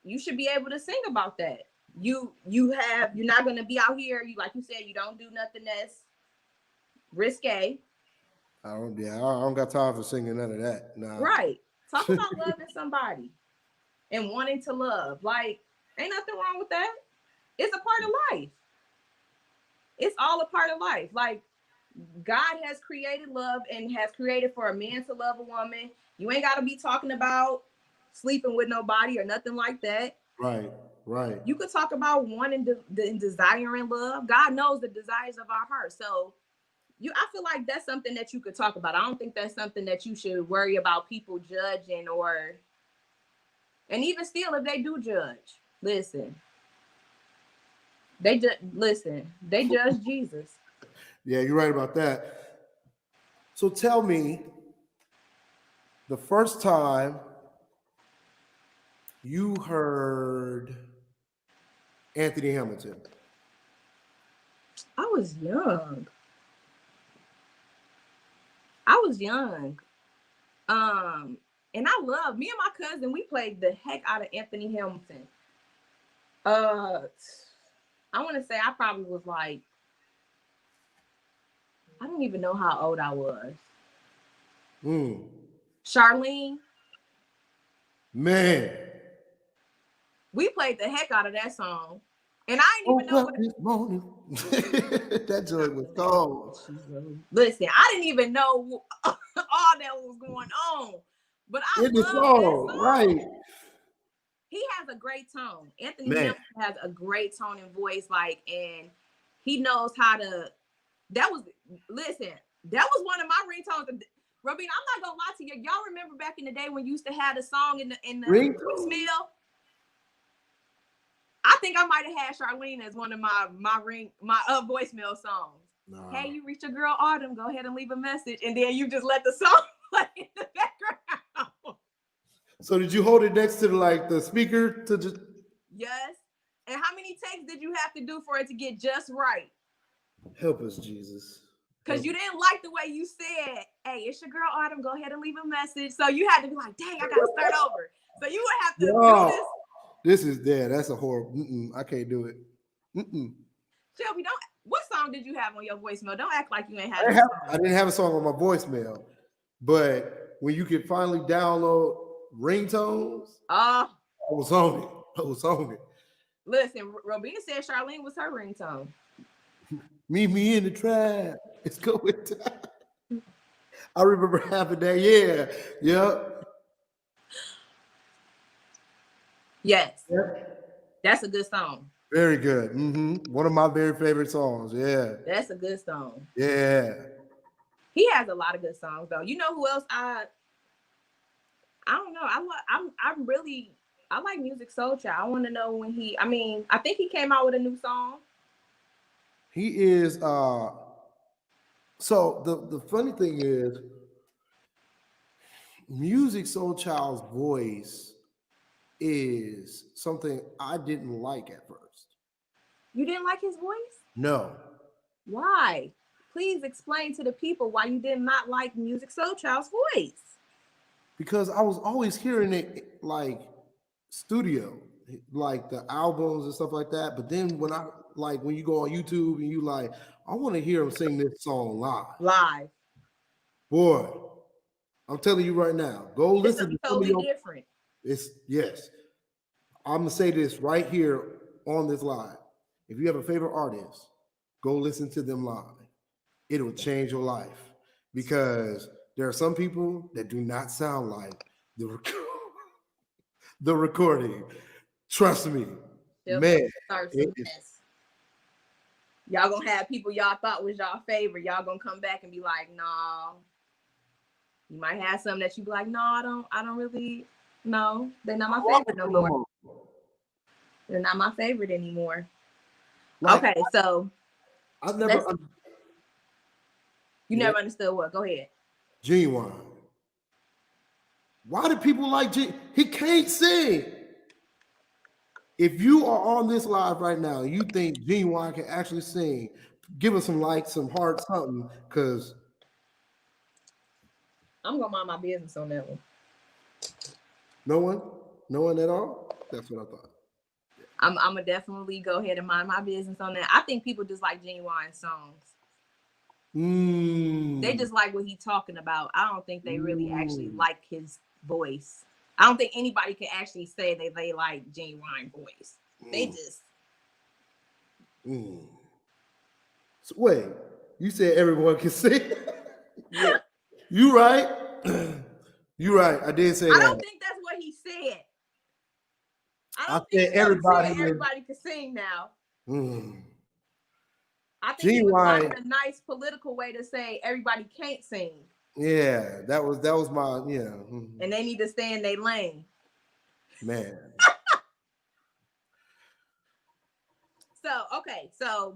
you should be able to sing about that. You're not gonna be out here, like you said, you don't do nothing that's risque. I don't got time for singing none of that. Nah. Right. Talk about loving somebody and wanting to love. Like, ain't nothing wrong with that. It's a part of life. It's all a part of life. Like, God has created love and has created for a man to love a woman. You ain't got to be talking about sleeping with nobody or nothing like that. Right. You could talk about wanting and desiring love. God knows the desires of our heart. So I feel like that's something that you could talk about. I don't think that's something that you should worry about people judging and even still, if they do judge, listen. They judge Jesus. Yeah, you're right about that. So tell me, the first time you heard Anthony Hamilton? I was young. And I love, me and my cousin, we played the heck out of Anthony Hamilton. I want to say I probably was like, I don't even know how old I was. Charlene. Man. We played the heck out of that song. And I didn't even know what this morning. That joint was cold. Listen, I didn't even know all that was going on. But I love that song. Right. He has a great tone. Anthony Hamilton has a great tone and voice, and he knows how to. That was one of my ringtones. Robin, I'm not gonna lie to you. Y'all remember back in the day when you used to have the song in the voicemail? I think I might have had Charlene as one of my voicemail songs. Nah. Hey, you reach your girl Autumn, go ahead and leave a message, and then you just let the song play in the background. So did you hold it next to the speaker to just? Yes. And how many takes did you have to do for it to get just right? Help us, Jesus. Because you didn't like the way you said, hey, it's your girl Autumn, go ahead and leave a message. So you had to be like, dang, I gotta start over. So you would have to do this. That's a horrible. I can't do it. Shelby, what song did you have on your voicemail? Don't act like you ain't had I didn't have a song on my voicemail. But when you could finally download ringtones, Oh, I was on it. I was on it. listen, Robina said Charlene was her ringtone. Meet me in the trap. It's going down. I remember having that. Yeah. Yep. Yes, Yep. that's a good song. Very good. One of my very favorite songs. Yeah. That's a good song. Yeah. He has a lot of good songs though. You know who else I don't know. I like Music Soul Child. I want to know when I think he came out with a new song. He is so the funny thing is Music Soul Child's voice is something I didn't like at first. You didn't like his voice? No. Why? Please explain to the people why you did not like Music Soul Child's voice. Because I was always hearing it like studio, like the albums and stuff like that. But then when you go on YouTube and you like, I want to hear him sing this song live. Live. Boy, I'm telling you right now, go listen to totally different. Yes. I'm gonna say this right here on this live. If you have a favorite artist, go listen to them live. It'll change your life because there are some people that do not sound like the recording. Trust me, man. Y'all gonna have people y'all thought was y'all favorite. Y'all gonna come back and be like, "No." You might have some that you be like, "No, I don't really. No, they're not my favorite no more. They're not my favorite anymore." Like, okay, so I've never. You never understood what? Go ahead. Genuine. Why do people like He can't sing. If you are on this live right now, and you think Genuine can actually sing, give us some likes, some heart, something, because I'm gonna mind my business on that one. No one at all. That's what I thought. I'm gonna definitely go ahead and mind my business on that. I think people just like Genuine songs. They just like what he's talking about. I don't think they really actually like his voice. I don't think anybody can actually say that they like Genuine voice. They just. So wait, you said everyone can sing? Yeah. You right. You right. I did say that. I don't think that's what he said. I think everybody can sing now. I think Genuine. it was like a nice political way to say everybody can't sing. Yeah, that was my And they need to stay in their lane. Man. So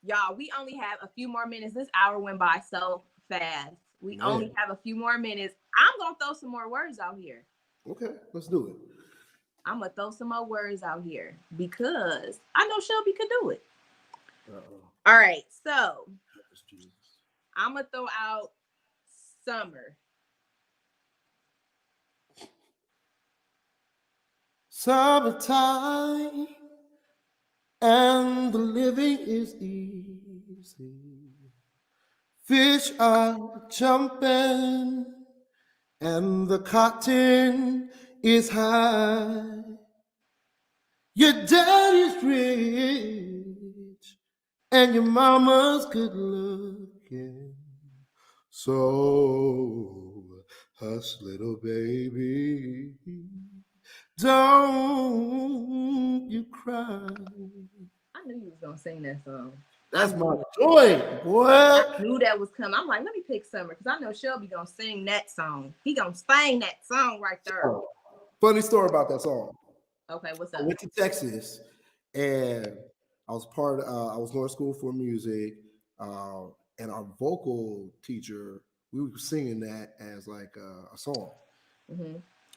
y'all, we only have a few more minutes. This hour went by so fast. We only have a few more minutes. I'm gonna throw some more words out here. Okay, let's do it. I'm gonna throw some more words out here because I know Shelby could do it. All right, so I'm gonna throw out summer. Summertime and the living is easy. Fish are jumping and the cotton is high. Your daddy's rich and your mama's good looking. So hush, little baby, don't you cry. I knew you was gonna sing that song. That's my joy, boy. I knew that was coming. I'm like, let me pick summer because I know Shelby gonna sing that song. He gonna sing that song right there. Funny story about that song. Okay, what's up? I went to Texas and I was I was going to school for music, and our vocal teacher, we were singing that as like a song.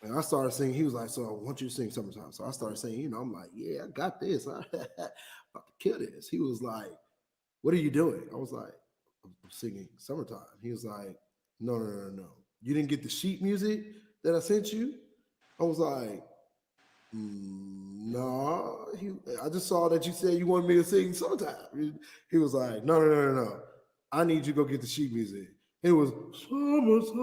And I started singing. He was like, "So I want you to sing Summertime." So I started singing. I'm like, "Yeah, I got this. I'm about to kill this." He was like, "What are you doing?" I was like, "I'm singing Summertime." He was like, No. You didn't get the sheet music that I sent you?" I was like, "No." I just saw that you said you wanted me to sing Summertime. He was like, No. I need you to go get the sheet music. It was summertime,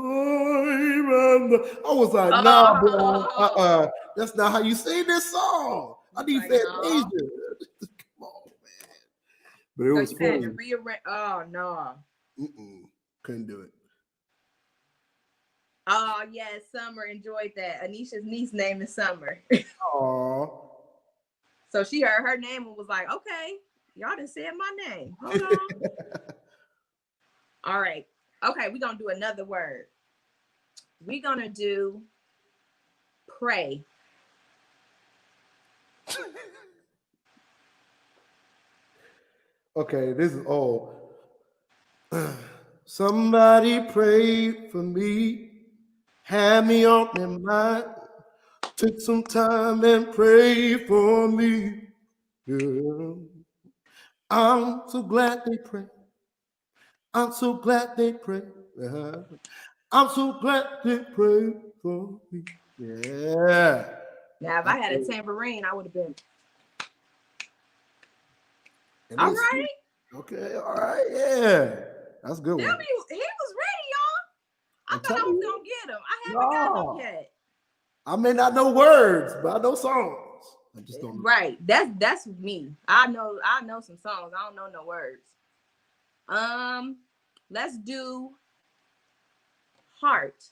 and I was like, nah, bro, that's not how you sing this song. I need Fantasia. Come on, man. But it was funny. Had to rearrange. Oh no. Couldn't do it. Oh yes, Summer enjoyed that. Anisha's niece name is Summer. Aww. So she heard her name and was like, okay, y'all done said my name. Hold on. All right. Okay, we're gonna do another word. We're gonna do pray. Okay, this is old. Somebody prayed for me, had me on their mind, took some time and prayed for me. Yeah. I'm so glad they prayed. I'm so glad they prayed. I'm so glad they prayed for me. Yeah. Now, if I had a tambourine, I would have been. All right. Okay, all right, yeah. That's a good one. He was ready, y'all. I thought I was gonna get him. I haven't got him yet. I may not know words, but I know songs. I just don't know. Right. That's me. I know some songs. I don't know no words. Let's do heart.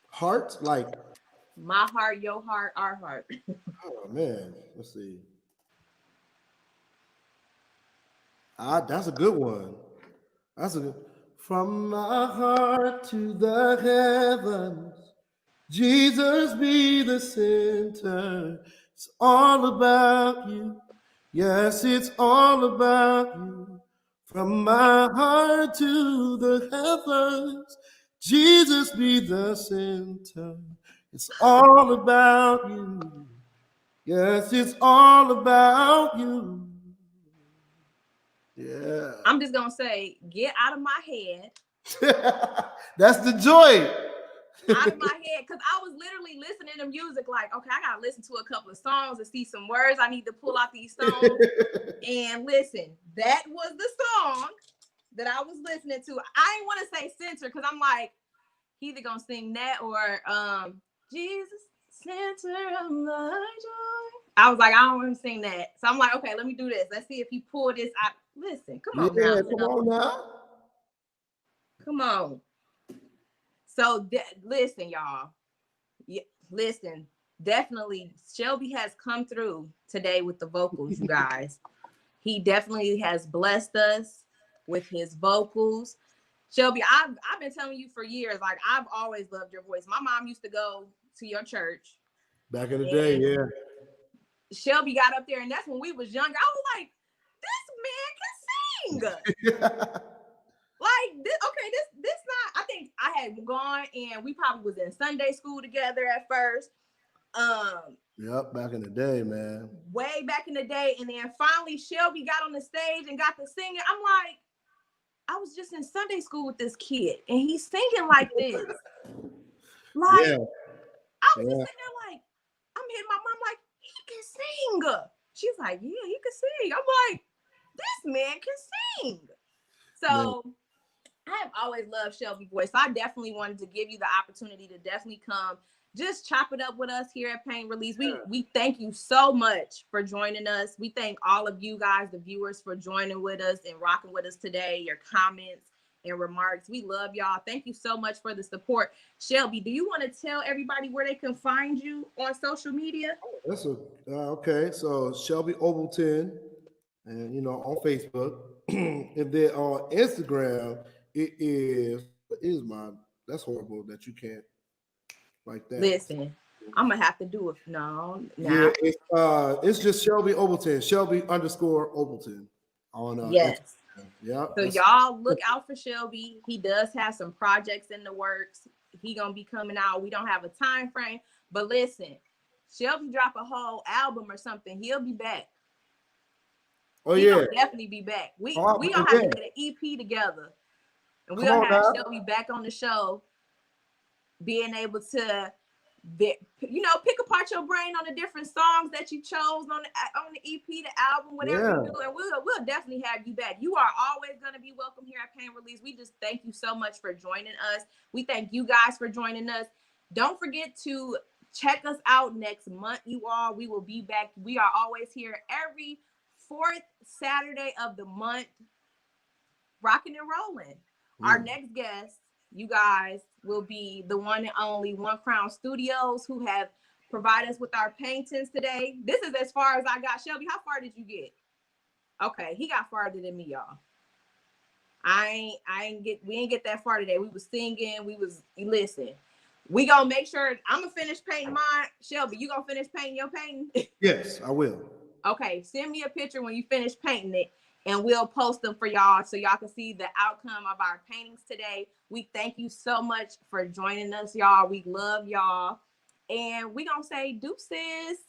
Heart, like my heart, your heart, our heart. Oh man, let's see. That's a good one. From my heart to the heavens, Jesus be the center. It's all about you. Yes, it's all about you. From my heart to the heavens, Jesus be the center. It's all about you. Yes, it's all about you. Yeah. I'm just gonna say, get out of my head. That's the joy. Out of my head, because I was literally listening to music like, okay, I gotta listen to a couple of songs and see some words. I need to pull out these songs and listen. That was the song that I was listening to. I didn't want to say center because I'm like, he either gonna sing that or Jesus, center of my joy. I was like, I don't want to sing that. So I'm like, okay, let me do this. Let's see if he pulled this out. Listen, come on now. Come on now. Come on. So listen, y'all. Yeah, listen. Definitely, Shelby has come through today with the vocals, you guys. He definitely has blessed us with his vocals. Shelby, I've been telling you for years, like I've always loved your voice. My mom used to go to your church. Back in the day, yeah. Shelby got up there, and that's when we was younger. I was like, this man can sing. Like this, okay, this not. I think I had gone and we probably was in Sunday school together at first. Yep, back in the day, man. Way back in the day, and then finally Shelby got on the stage and got to singing. I'm like, I was just in Sunday school with this kid, and he's singing like this. Like, yeah. I was just sitting there like, I'm hitting my mom like, he can sing. She's like, yeah, he can sing. I'm like, this man can sing. So. Man. I have always loved Shelby's voice. So I definitely wanted to give you the opportunity to definitely come, just chop it up with us here at Pain Release. We thank you so much for joining us. We thank all of you guys, the viewers, for joining with us and rocking with us today. Your comments and remarks. We love y'all. Thank you so much for the support. Shelby, do you want to tell everybody where they can find you on social media? Okay. So Shelby Obleton, and on Facebook. If they're on Instagram, that's horrible that you can't like that. Listen, I'm gonna have to do it. No. Yeah, it's just Shelby Obleton, Shelby_Obleton on yes. Instagram. Yeah. So y'all look out for Shelby. He does have some projects in the works. He gonna be coming out. We don't have a time frame, but listen, Shelby drop a whole album or something. He'll be back. He'll definitely be back. We gonna have to get an EP together. And we'll have Shelby back on the show, being able to pick apart your brain on the different songs that you chose on the EP, the album, whatever you do, and we'll definitely have you back. You are always going to be welcome here at Pain Release. We just thank you so much for joining us. We thank you guys for joining us. Don't forget to check us out next month, you all. We will be back. We are always here every fourth Saturday of the month, rocking and rolling. Our next guest, you guys, will be the one and only One Crown Studios, who have provided us with our paintings today. This is as far as I got. Shelby, how far did you get? Okay, he got farther than me, y'all. We ain't get that far today. We was singing, listen. We gonna make sure I'm gonna finish painting mine. Shelby, you gonna finish painting your painting? Yes, I will. Okay, send me a picture when you finish painting it, and we'll post them for y'all so y'all can see the outcome of our paintings today. We thank you so much for joining us, y'all. We love y'all. And we gonna say deuces.